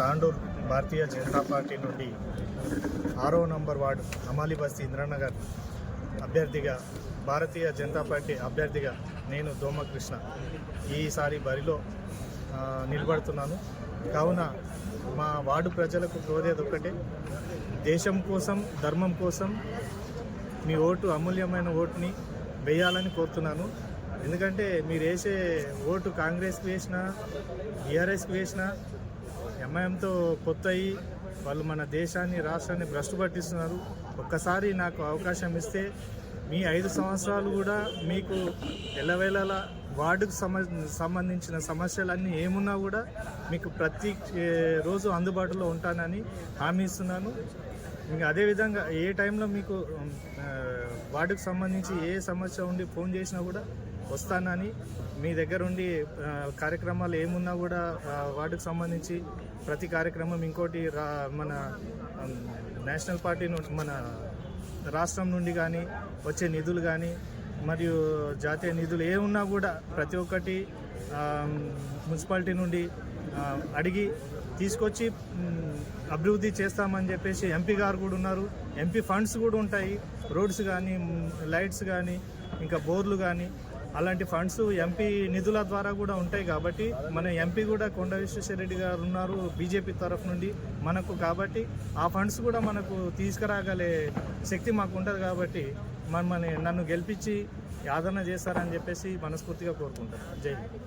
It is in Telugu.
తాండూర్ భారతీయ జనతా పార్టీ నుండి 6వ నంబర్ వార్డు అమాలి బస్తీ ఇంద్రనగర్ అభ్యర్థిగా భారతీయ జనతా పార్టీ అభ్యర్థిగా నేను దోమకృష్ణ ఈసారి బరిలో నిలబడుతున్నాను. కావున మా వార్డు ప్రజలకు కోరేది ఒకటే, దేశం కోసం ధర్మం కోసం మీ ఓటు అమూల్యమైన ఓటుని వేయాలని కోరుతున్నాను. ఎందుకంటే మీరు వేసే ఓటు కాంగ్రెస్కి వేసినా టీఆర్ఎస్కి వేసినా ఎంఐఎంతో పొత్తయి వాళ్ళు మన దేశాన్ని రాష్ట్రాన్ని భ్రష్టు పట్టిస్తున్నారు. ఒక్కసారి నాకు అవకాశం ఇస్తే మీ 5 సంవత్సరాలు కూడా మీకు ఎల్లవేళలా వార్డుకు సంబంధించిన సమస్యలన్నీ ఏమున్నా కూడా మీకు ప్రతి రోజు అందుబాటులో ఉంటానని హామీ ఇస్తున్నాను. ఇంకా అదేవిధంగా ఏ టైంలో మీకు వార్డుకు సంబంధించి ఏ సమస్య ఉండి ఫోన్ చేసినా కూడా వస్తానని, మీ దగ్గర ఉండి కార్యక్రమాలు ఏమున్నా కూడా వార్డుకు సంబంధించి ప్రతి కార్యక్రమం, ఇంకోటి మన నేషనల్ పార్టీ నుండి మన రాష్ట్రం నుండి కానీ వచ్చే నిధులు కానీ మరియు జాతీయ నిధులు ఏ ఉన్నా కూడా ప్రతి ఒక్కటి మున్సిపాలిటీ నుండి అడిగి తీసుకొచ్చి అభివృద్ధి చేస్తామని చెప్పేసి ఎంపీ గారు కూడా ఉన్నారు. ఎంపీ ఫండ్స్ కూడా ఉంటాయి, రోడ్స్ కానీ లైట్స్ కానీ ఇంకా బోర్లు కానీ అలాంటి ఫండ్స్ ఎంపీ నిధుల ద్వారా కూడా ఉంటాయి. కాబట్టి మన ఎంపీ కూడా కొండ విశ్వేశ్వరరెడ్డి గారు ఉన్నారు బీజేపీ తరఫు నుండి మనకు. కాబట్టి ఆ ఫండ్స్ కూడా మనకు తీసుకురాగలే శక్తి మాకు ఉంటుంది. కాబట్టి నన్ను గెలిపించి ఆదరణ చేస్తారని చెప్పేసి మనస్ఫూర్తిగా కోరుకుంటాను. జై హింద్.